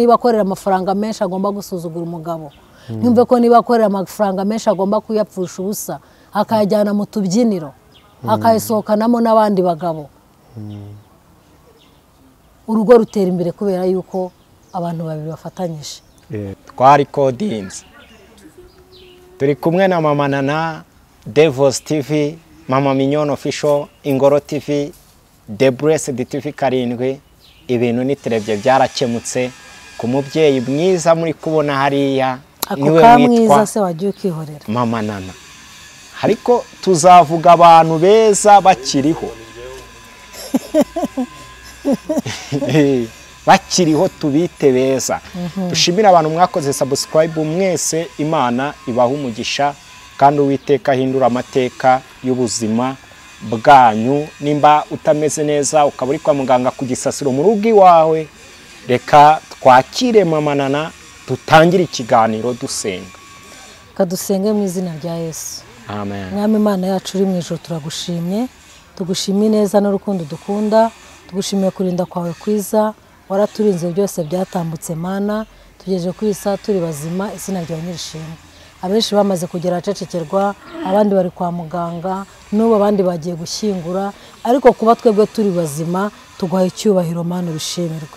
niba akorera amafaranga menshi agomba gusuzugura umugabo, nyumve ko niba akorera amafaranga menshi agomba kuyapfusha ubusa akayajyana mu tubyiniro akayisohokanamo n'abandi bagabo. Urugo rutera imbere kubera yuko abantu babiri bafatanyije. Twari kodinze turi kumwe na Mama Nana, Devos TV, Mama Mignone Official, Ingoro TV, The Blessed TV karindwi. Ibintu niterebye byarakemutse ku mubyeyi mwiza muri kubona hariya niwe witwa se wagiye ukihorera Mama Nana. Ariko tuzavuga abantu beza bakiriho bakiriho tubite beza. Dushimira abantu mwakoze subscribe mwese, Imana ibaha umugisha kandi Uwiteka ahindura amateka y'ubuzima bwanyu. Nimba utameze neza ukaba uri kwa muganga ku gisasiro mu rugo iwawe, reka twakire Mama Nana tutangire ikiganiro dusenga. Kadusenge mu izina rya Yesu. Amen. Mwami Imana yacu uri mu ijuru, turagushimye, tugushimiye neza n'urukundo dukunda, tugushimiye kurinda kwawe kwiza, waraturinze byose byatambutse Mana, tugejeje kuri saa turi bazima, izina ryawe nirishimwe. Abenshi bamaze kugera acecekerwa, abandi bari kwa muganga, n'ubu abandi bagiye gushyingura, ariko kuba twebwe turi bazima tuguha icyubahiro Mana ubishimirwe.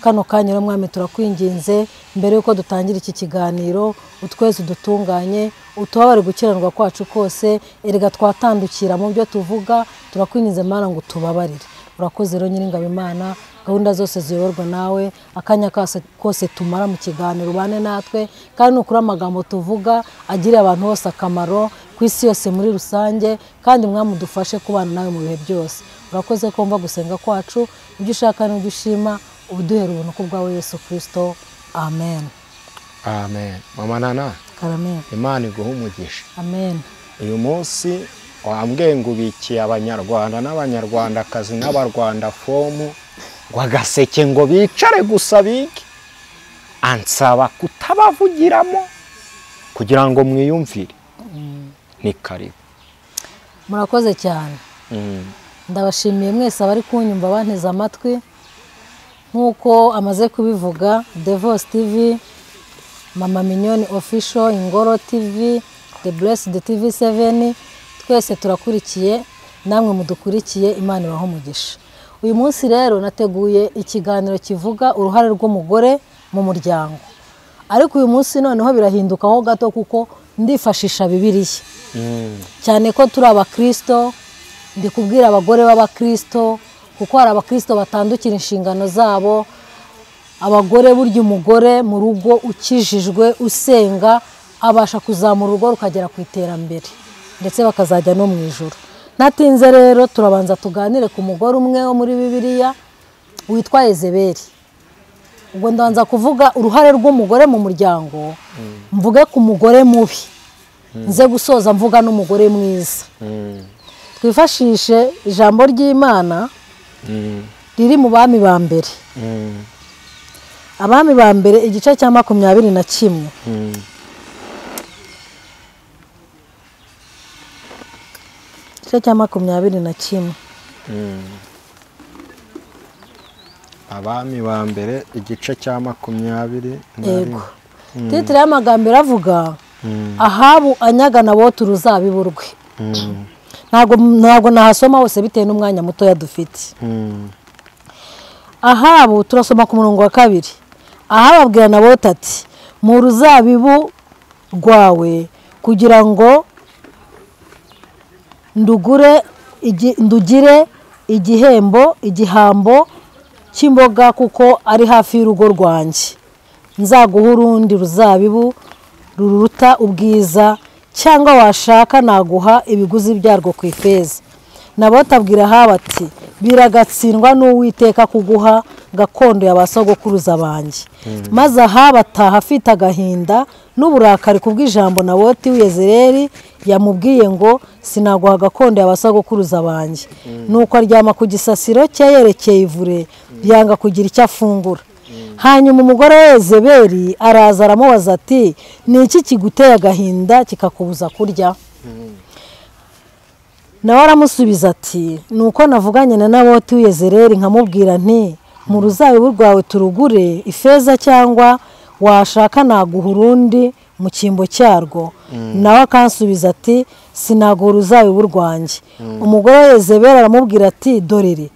Kano kanya rero Mwami turakwinginze, mbere yuko dutangira iki kiganiro utweze udutunganye, utubabare gukiranirwa kwacu kose, erega twatandukira mu byo tuvuga, turakwinginze Mana ngo tubabarire. Urakoze rero Nyiringabo Imana, gahunda zose ziyoborwa nawe, akanya kose tumara mu kiganiro bane natwe, kandi nukuri amagambo tuvuga agirira abantu bose akamaro ku isi yose muri rusange, kandi Mwami udufashe kubana nawe mu bihe byose. Urakoze ko mva gusenga kwacu, ibyo ushaka n'ibyo ushima, ubuduhera ubuntu ku bwawe Yesu Kristo. Amen. Amen. Mama Nana, Amen. Imana iguhe umugisha. Amen. Uyu munsi wambwiye ngo ubikiye Abanyarwanda n'Abanyarwandakazi n'Abarwanda fomu ngo agaseke ngo bicare gusa bige, ansaba kutabavugiramo kugira ngo mwiyumvire. Ni karibu. Murakoze cyane. Ndabashimiye mwese abari kunyumva banteze amatwi, nkuko amaze kubivuga, Devos TV, Mama Mignone Official, Ingoro TV, The Blessed TV 7, twese turakurikiye, namwe mudukurikiye, Imana ibahe umugisha. Uyu munsi rero nateguye ikiganiro kivuga uruhare rw'umugore mu muryango, ariko uyu munsi noneho birahindukaho gato kuko ndifashisha Bibiliya. Cyane ko turi abakristo, ndi kubwira abagore b'abakristo, kuko hari abakristo batandukira inshingano zabo. Abagore burya umugore mu rugo ukijijwe usenga abasha kuzamura urugo rukagera ku iterambere, ndetse bakazajya no mu ijuru. Natinze rero turabanza tuganire ku mugore umwe wo muri Bibiliya witwa Yezebeli. Ubwo ndanza kuvuga uruhare rw'umugore mu muryango, mvuge ku mugore mubi, nze gusoza mvuga n'umugore mwiza. Twifashishe ijambo ry'Imana riri mu Bami ba mbere. Abami ba mbere igice cya 21. Igice cya 21. Abami ba mbere igice cya 20. Yego. Titire y'amagambo iravuga Ahabu anyaga Naboti uruzabibu rwe. Ntabwo nahasoma hose bitewe n'umwanya muto yadufite. Ahabu turasoma ku murongo wa 2. Ahabu abwira Naboti ati, mu ruzabibu rwawe kugira ngo ndugire igihambo cy'imboga kuko ari hafi y'urugo rwanjye. Nzaguha urundi ruzabibu ruruta ubwiza, cyangwa washaka naguha ibiguzi byarwo ku ifeza. Naboti abwira Ahabu ati, biragatsindwa n'Uwiteka kuguha gakondo y'abasogokuruza banjye. Maze Ahabu ataha afite agahinda n'uburakari kubw'ijambo Naboti w'Yezereli yamubwiye ngo sinaguha gakondo y'abasogokuruza banjye. Nuko aryama ku gisasiro cye yerekeye ivure, yanga kugira icyo afungura. Hanyuma umugore wa Yezebeli araza aramubaza ati, ni iki kiguteye agahinda kikakubuza kurya? Nawe aramusubiza ati, nuko navuganye na Naboti w'Yezereli nkamubwira nti, mu ruzabibu rwawe turugure ifeza cyangwa washaka naguha urundi mu cyimbo cyarwo nawe akansubiza ati sinaguha uruzabibu rwanjye umugore wa Yezebeli aramubwira ati dorere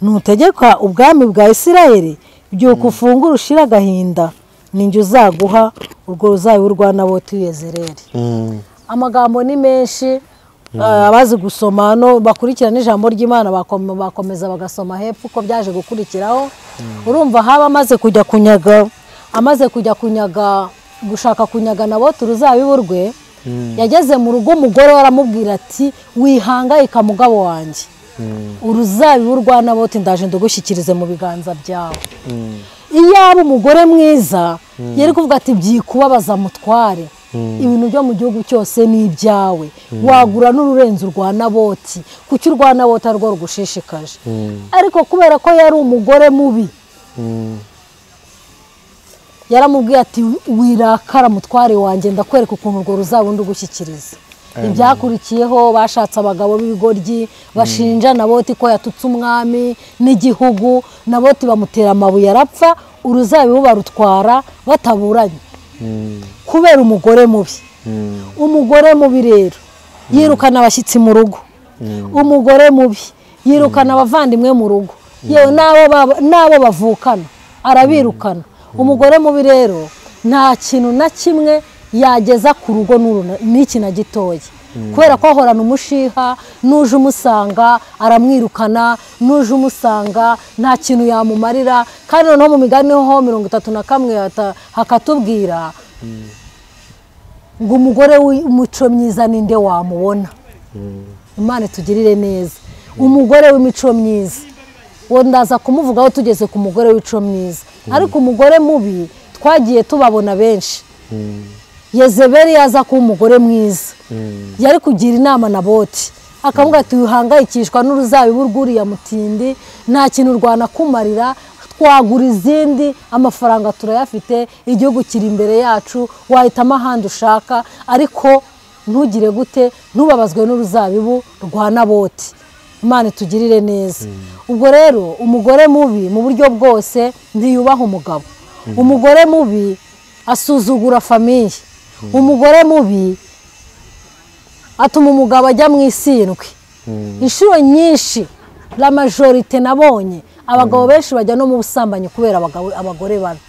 nutegeka ubwami bwa Isirayeli byuka ufungure ushira agahinda ninjye uzaguha urwo ruzabibu rwa Naboti w'Yezereli. Amagambo ni menshi abazi gusoma no bakurikirana ijambo ry'Imana bakomeza bagasoma hepfo uko byaje gukurikiraho. Urumva haba amaze kujya kunyaga gushaka kunyaga Naboti uruzabibu rwe yageze mu rugo umugore we aramubwira ati wihangayika mugabo wanjye uruzabibu rwa Naboti ndaje ndugushyikirize mu biganza byawe. Iyaba umugore mwiza yari kuvuga ati byikubabaza mutware ibintu byo mu gihugu cyose ni ibyawe wagura n'ururenzo rwa Naboti kuki urwa Naboti arwo rugushishikaje. Ariko kubera ko yari umugore mubi yaramubwiye ati wirakara mutware wanjye ndakwereka ukuntu urwo ruzabibu ndugushyikiriza. Ibyakurikiyeho bashatse abagabo b'ibigoryi bashinja Naboti ko yatutse umwami n'igihugu. Naboti bamutera amabuye arapfa uruzabibu barutwara bataburanye kubera umugore mubi. Umugore mubi rero yirukana abashyitsi mu rugo, umugore mubi yirukana abavandimwe mu rugo, yewe n'abo bavukana arabirukana. Umugore mubi rero nta kintu na kimwe yageza ku rugo n'iki na gitoya kubera ko ahorana umushiha nuje umusanga aramwirukana nuje umusanga nta kintu yamumarira. Kandi noneho mu migani ho 31 hakatubwira ngo umugore w'imico myiza ninde wamubona. Imana tugirire neza. Umugore w'imico myiza wo ndaza kumuvugaho tugeze ku mugore w'imico myiza. Ariko umugore mubi twagiye tubabona benshi. Yezebeli yaza ku umugore mwiza yari kugira inama Naboti akavuga ati wihangayikishwa n'uruzabibu rw'uriya mutindi nta kintu rwana kumarira twagura izindi amafaranga turayafite igihugu kiri imbere yacu wahitamo ahandi ushaka ariko ntugire gute ntubabazwe n'uruzabibu rwa Naboti. Imana tugirire neza. Ubwo rero umugore mubi mu buryo bwose ntiyubaha umugabo. Umugore mubi asuzugura famiye. Umugore mubi atuma umugabo ajya mu isindwe. Inshuro nyinshi la majorite nabonye abagabo benshi bajya no mu busambanyi kubera abagore babi.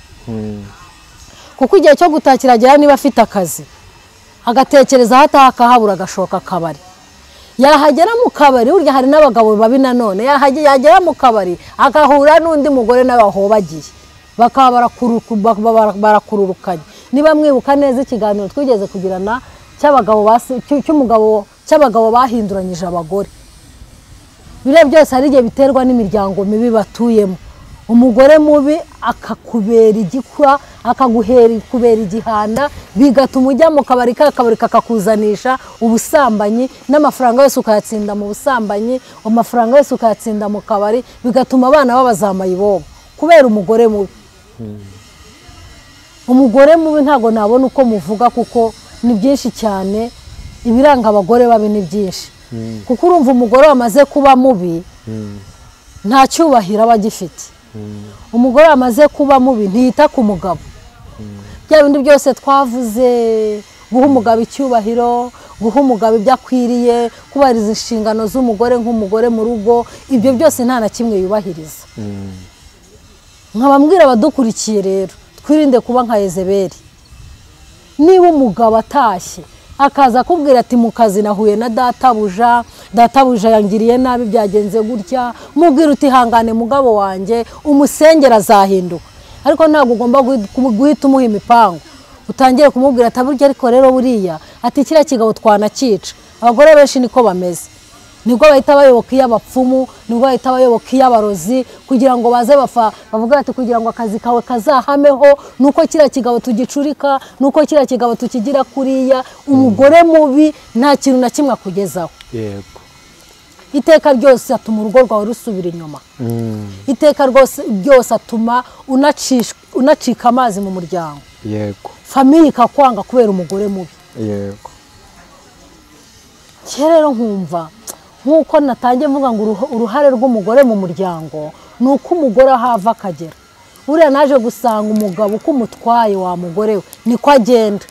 Kuko igihe cyo gutakira agera niba afite akazi agatekereza hatakahabura agashoka akabari. Yahagera mu kabari urya hari n'abagabo babi nanone yagera mu kabari agahura n'undi mugore n'abahobagiye bakaba barakururukanye. Niba mwibuka neza ikiganiro twigeze kugirana cy'abagabo bahinduranyije abagore. Bire byose ari igihe biterwa n'imiryango mibi batuyemo. Umugore mubi akakubera igikwa akaguhera kubera igihanda bigatuma ujya mu kabari kakakuzanisha ubusambanyi n'amafaranga yose ukayatsinda mu busambanyi amafaranga yose ukayatsinda mu kabari bigatuma abana babazamaye ibobo kubera umugore mubi. Umugore mubi ntago nabona uko muvuga kuko ni byinshi cyane ibiranga abagore babi ni byinshi. Kuko urumva umugore wamaze kuba mubi nta cyubahiro aba agifite. Umugore wamaze kuba mubi ntiyita ku mugabo. Bya bindi byose twavuze guha umugabo icyubahiro guha umugabo ibyo akwiriye kubariza inshingano z'umugore nk'umugore mu rugo ibyo byose nta na kimwe yubahiriza. Nkabambwira abadukurikiye rero twirinde kuba nka Yezebeli. Niba umugabo atashye akaza kubwira ati mu kazi nahuye na databuja yangiriye nabi byagenze gutya mubwira uti hangane mugabo wanjye umusengera azahinduka. Ariko ntabwo ugomba guhita umuha imipango utangiye kumubwira ati burya ariko rero buriya ati kiriya kigabo twanakica. Abagore benshi niko bameze. Nibwo bahita bayoboka iy'abapfumu nibwo bahita bayoboka iy'abarozi kugira ngo baze bavuga ati kugira ngo akazi kawe kazahameho nuko kiriya kigabo tugicurika nuko kiriya kigabo tukigira kuriya. Umugore mubi nta kintu na kimwe akugezaho. Yego. Iteka ryose atuma urugo rwawe rusubira inyuma. Iteka ryose atuma unacika amazi mu muryango. Yego. Famiye ikakwanga kubera umugore mubi. Yego. Rero nkumva nkuko natangiye mvuga ngo uruhare rw'umugore mu muryango ni uko umugore ahava akagera. Uriya naje gusanga umugabo uko umutwaye wa mugore we niko agenda.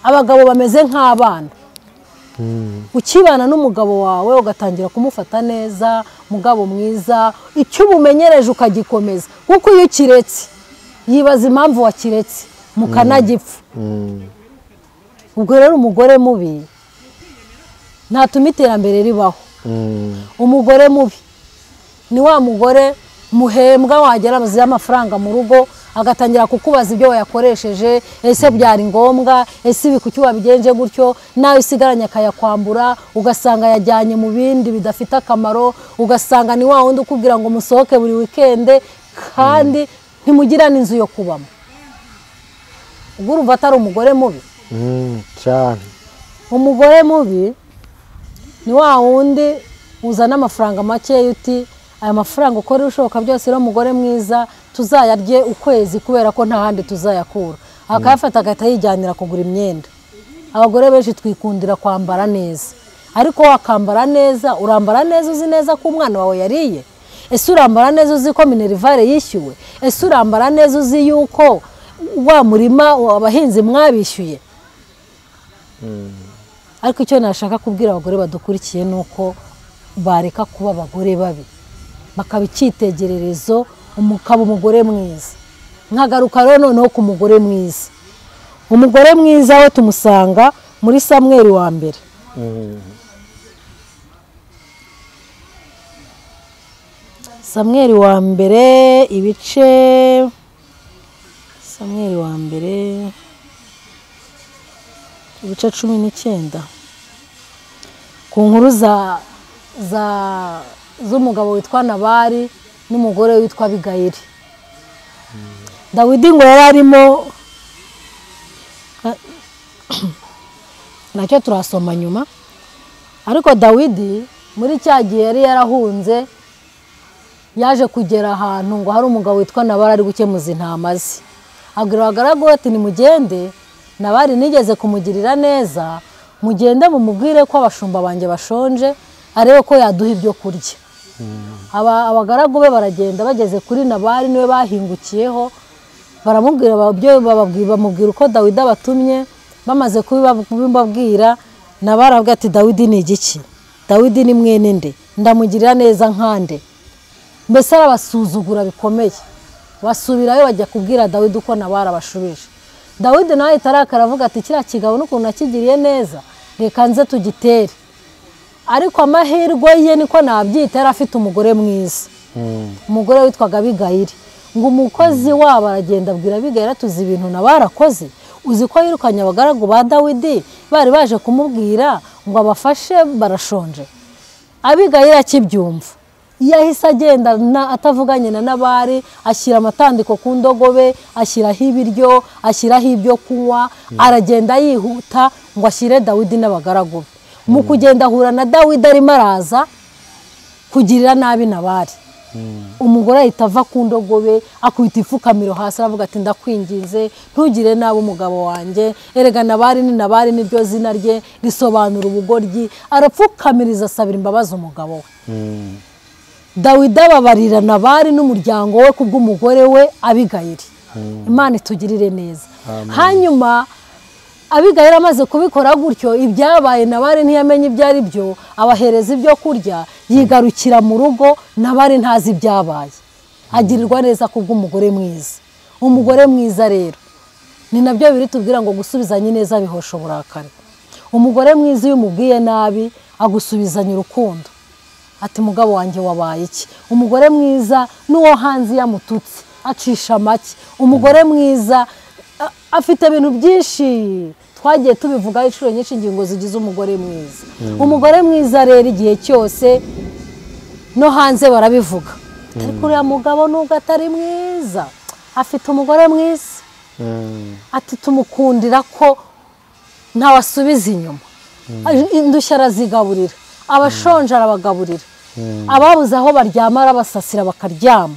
Abagabo bameze nk'abana. Ukibana n'umugabo wawe ugatangira kumufata neza, mugabo mwiza, icyo ubumenyereje ukagikomeza, kuko iyo ukiretse yibaza impamvu wakiretse mukanagipfa. Ubwo rero umugore mubi ntatuma iterambere ribaho. Umugore mubi ni wa mugore muhembwa wagera amaze amafaranga mu rugo agatangira kukubaza ibyo wayakoresheje, ese byari ngombwa, ese ibi kuki wabigenje gutyo, nawe isigaranye akayakwambura, ugasanga yajyanye mu bindi bidafite akamaro, ugasanga ni wa wundi ukubwira ngo musohoke buri weekend kandi ntimugirane inzu yo kubamo. Ubwo urumva atari umugore mubi. cyane. Umugore mubi ni wa wundi uzana amafaranga make yuti aya mafaranga ukora ushoboka byose rero umugore mwiza tuzayarye ukwezi kubera ko nta handi tuzayakura. Akayafata agahita yijyanira kugura imyenda. Abagore benshi twikundira kwambara neza, ariko wakambara neza, urambara neza uzi neza ko umwana wawe yariye? Ese urambara neza uzi ko minerivare yishyuwe? Ese urambara neza uzi yuko wa murima abahinzi mwabishyuye? Ariko icyo nashaka kubwira abagore badukurikiye nuko bareka kuba abagore babi, bakaba icyitegererezo, umukaba umugore mwiza. Nkagaruka rero noneho ku mugore mwiza. Umugore mwiza we tumusanga muri Samweli wa mbere. Samweli wa mbere ibice Samweli wa mbere ibice 19 ku nkuru z'umugabo witwa Nabali n'umugore witwa Abigayili. Dawidi ngo yari arimo, nacyo turasoma nyuma, ariko Dawidi muri cya gihe yari yarahunze yaje kugera ahantu ngo hari umugabo witwa Nabali ari gukemuza intama ze. Abwira abagaragu ati nimugende, Nabali nigeze kumugirira neza, mugende mumubwire ko abashumba banjye bashonje arebe ko yaduha ibyo kurya. Abagaragu be baragenda, bageze kuri Nabali niwe bahingukiyeho, baramubwira bamubwira uko Dawidi abatumye. Bamaze kubibabwira, Nabali avuga ati Dawidi ni igiki? Dawidi ni mwene nde? Ndamugirira neza nkande? Mbese arabasuzugura bikomeye. Basubirayo bajya kubwira Dawidi uko Nabali abashubije. Dawidi nawe itarakara avuga ati kiriya kigabo n'ukuntu nakigiriye neza, reka nze tugitere. Ariko amahirwe ye niko nabyita, yari afite umugore mwiza. Umugore witwaga Abigayili. Ngo umukozi wabo aragenda abwira Abigayili atuzi ibintu Nabali akoze. Uzi ko yirukanye abagaragu ba Dawidi bari baje kumubwira ngo abafashe barashonje. Abigayili akibyumva yahise agenda atavuganye na Nabali, ashyira amatandiko ku ndogobe, ashyiraho ibiryo, ashyiraho ibyo kunywa, aragenda yihuta ngo ashyire Dawidi n'abagaragu be. Mu kugenda ahura na Dawidi arimo araza kugirira nabi Nabali. Umugore ahita ava ku ndogobe akubita ifukamiro hasi aravuga ati ndakwinginze ntugire nabi umugabo wanjye, erega Nabali niryo zina rye risobanura ubugoryi. Arapfukamiriza asabira imbabazi umugabo we. Dawidi ababarira Nabali n'umuryango we kubw'umugore we Abigayili. Imana itugirire neza. Hanyuma Abigayili amaze kubikora gutyo, ibyabaye Nabali ntiyamenye ibyo ari byo, abahereza ibyo kurya, yigarukira mu rugo. Nabali ntazi ibyabaye, agirirwa neza kubw'umugore mwiza. Umugore mwiza rero ni nabyo biri tubwira ngo gusubizanya neza bihosha uburakari. Umugore mwiza iyo umubwiye nabi agusubizanya urukundo, ati mugabo wanjye wabaye iki? Umugore mwiza n'uwo hanze yamututse acisha make. Umugore mwiza afite ibintu byinshi twagiye tubivuga inshuro nyinshi, ingingo zigize umugore mwiza. Umugore mwiza rero igihe cyose no hanze barabivuga, ariko uriya mugabo nubwo atari mwiza afite umugore mwiza. Ati tumukundira ko ntawasubiza inyuma. Indushya arazigaburira, abashonje arabagaburira, ababuze aho baryama arabasasira bakaryama.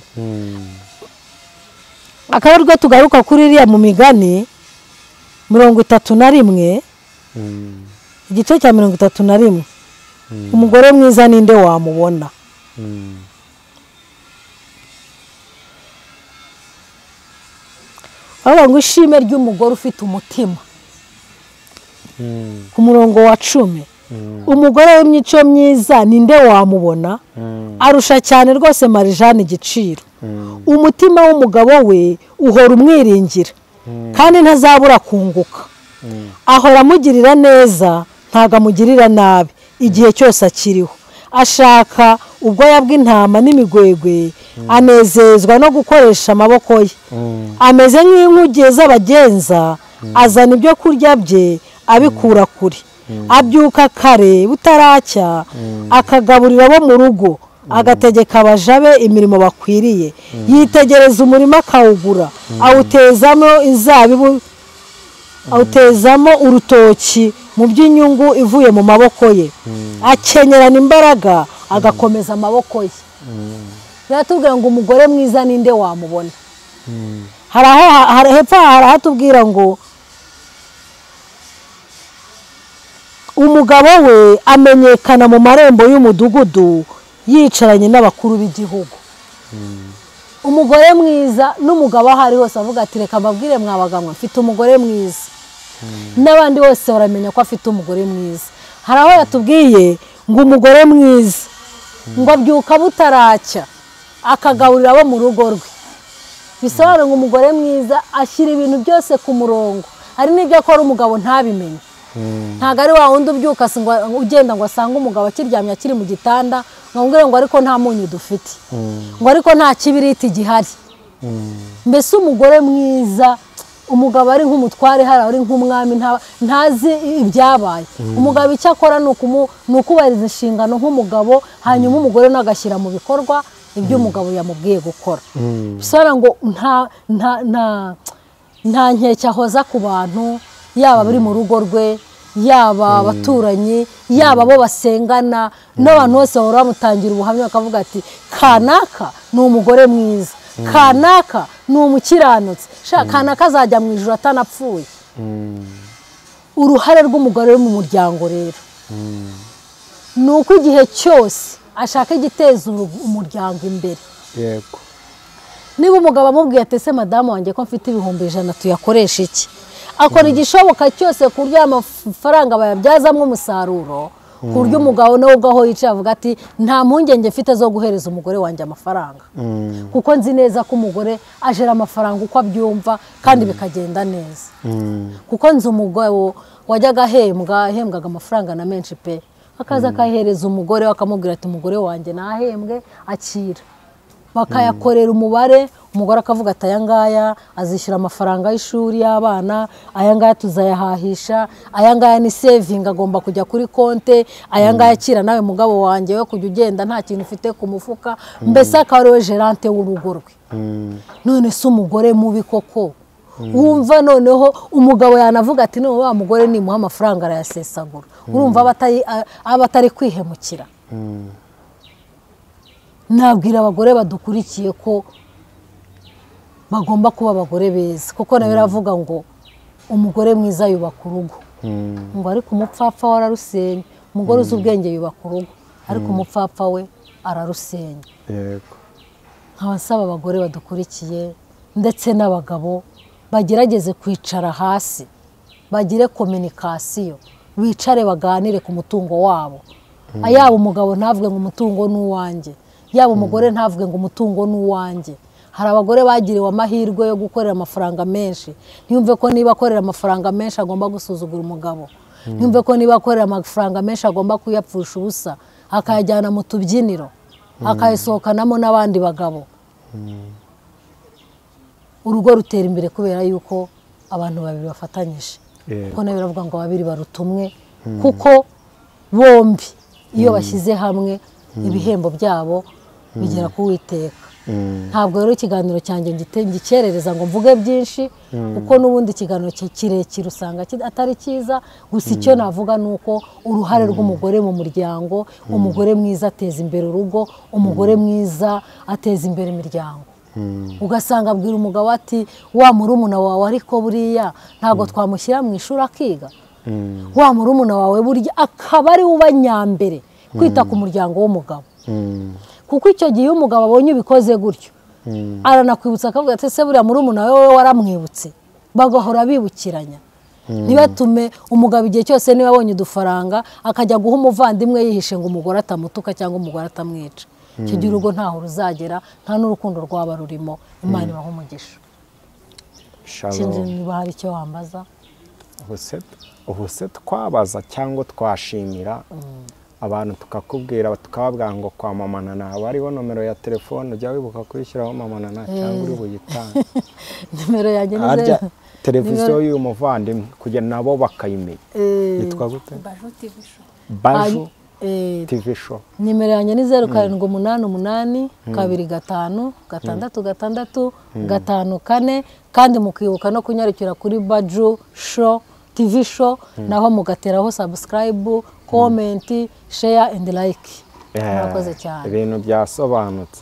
Akaba ariko tugaruka kuri iriya mu Migani 31, igice cya 31. Umugore mwiza ninde wamubona? aho ngo ishime ry'umugore ufite umutima ku murongo wa 10 umugore w'imico myiza ninde wamubona arusha cyane rwose Marijane igiciro umutima w'umugabo we uhora umwiringira kandi ntazabura kunguka ahora amugirira neza ntago amugirira nabi igihe cyose akiriho ashaka ubwoya bw'intama n'imigwegwe anezezwa no gukoresha amaboko ye ameze nk'inkuge z'abagenza azana ibyo kurya bye abikura kure abyuka kare butaracya akagaburira abo mu rugo agategeka abajabe imirimo bakwiriye yitegereza umurima akawugura awutezamo inzabibu awutezamo urutoki mu by'inyungu ivuye mu maboko ye akenyerana imbaraga agakomeza amaboko ye biratubwira ngo umugore mwiza ninde wamubona hari hepfo hatubwira ngo umugabo we amenyekana mu marembo y'umudugudu yicaranye n'abakuru b'igihugu umugore mwiza n'umugabo ahari hose avuga ati reka mbabwire mwabagamwe mfite umugore mwiza n'abandi bose baramenya ko afite umugore mwiza hari aho yatubwiye ngo umugore mwiza ngo abyuka butaracya akagaburira abo mu rugo rwe bisobanura ngo umugore mwiza ashyira ibintu byose ku murongo hari n'ibyo akora umugabo ntabimenye ntago ari wa wundi ubyuka ugenda ngo asange umugabo akiryamye akiri mu gitanda ngo ariko nta munyu dufite ngo ariko nta kibiriti gihari mbese umugore mwiza umugabo ari nk'umutware hari ari nk'umwami ntazi ibyabaye umugabo icyo akora ni ukubahiriza inshingano nk'umugabo hanyuma umugore nagashyira mu bikorwa ibyo umugabo yamubwiye gukora bisobanura ngo nta nkeke ahoza ku bantu yaba bari mu rugo rwe yaba abaturanyi yaba abo basengana n'abantu bose bahora bamutangira ubuhamya bakavuga ati kanaka ni umugore mwiza kanaka ni umukiranutsi kanaka azajya mu ijuru atanapfuye uruhare rw'umugore we mu muryango rero ni uko igihe cyose ashaka igiteza umuryango imbere yego niba umugabo amubwiye ati ese madamu wanjye ko mfite 100 tuyakoresha iki akora igishoboka cyose ku buryo amafaranga bayabyazamo umusaruro ku buryo umugabo nawe ubwaho yicaye avuga ati nta mpungenge mfite zo guhereza umugore wanjye amafaranga kuko nzi neza ko umugore ajera amafaranga uko abyumva kandi bikagenda neza kuko nzi umugabo wajyaga ahembwaga amafaranga na menshi pe akaza akahereza umugore akamubwira ati umugore wanjye nahembwe akira bakayakorera umubare umugore akavuga ati aya ngaya azishyura amafaranga y'ishuri y'abana aya ngaya tuzayahahisha aya ngaya ni saving agomba kujya kuri konte aya ngaya akira nawe mugabo wanjye we kujya ugenda nta kintu ufite ku mufuka mbese akaba ari we gerante w'urugo rwe none se umugore mubi koko wumva noneho umugabo yanavuga ati none wa mugore nimuha amafaranga arayasesagura urumva aba atari kwihemukira nabwira abagore badukurikiye ko bagomba kuba abagore beza kuko nawe biravuga ngo umugore mwiza yubaka urugo ngo ariko umupfapfa wararusenya umugore uzi ubwenge yubaka urugo ariko umupfapfa we ararusenya yego nkabasaba abagore badukurikiye ndetse n'abagabo bagerageze kwicara hasi bagire kominikasiyo bicare baganire ku mutungo wabo yaba umugabo ntavuge ngo umutungo ni uwanjye yaba umugore ntavuge ngo umutungo ni uwanjye hari abagore bagiriwe amahirwe yo gukorera amafaranga menshi ntiyumve ko niba akorera amafaranga menshi agomba gusuzugura umugabo ntiyumve ko niba akorera amafaranga menshi agomba kuyapfusha ubusa akayajyana mu tubyiniro akayisohokanamo n'abandi bagabo urugo rutera imbere kubera yuko abantu babiri bafatanyije kuko nawe biravuga ngo babiri baruta umwe kuko bombi iyo bashyize hamwe ibihembo byabo bigera ku Uwiteka ntabwo rero ikiganiro cyanjye ngikerereza ngo mvuge byinshi kuko n'ubundi ikiganiro kirekire usanga atari cyiza gusa icyo navuga ni uko uruhare rw'umugore mu muryango umugore mwiza ateza imbere urugo umugore mwiza ateza imbere imiryango ugasanga abwira umugabo ati wa murumuna wawe ariko buriya ntabwo twamushyira mu ishuri akiga wa murumuna wawe burya akaba ari uba nyambere kwita ku muryango w'umugabo kuko icyo gihe umugabo abonye ubikoze gutyo aranakwibutsa akavuga ati se buriya murumuna wawe waramwibutse, bagahora bibukiranya. Ntibatume umugabo igihe cyose niba abonye udufaranga akajya guha umuvandimwe yihishe ngo umugore atamutuka cyangwa umugore atamwica. Icyo gihe urugo ntaho ruzagera, nta n'urukundo rwaba rurimo. Imana ibaha umugisha. Sinzi niba hari icyo wambaza. Ubuse twabaza cyangwa twashimira abantu tukakubwira tukababwira ngo kwa Mama Nana hariho nomero ya telefone, ujya wibuka kuyishyiraho Mama Nana cyangwa uri buyitange. Nimero yanjye ni zeru. Televiziyo y'uyu muvandimwe kugira nabo bakayimenya. Yitwa gute? Baju TV show. Nimero yanjye ni 0788 25 666 54, kandi mukwibuka no kunyarukira kuri Baju Show TV show, naho mugateraho subscribe, comment, share and like. Murakoze cyane. Ibintu byasobanutse.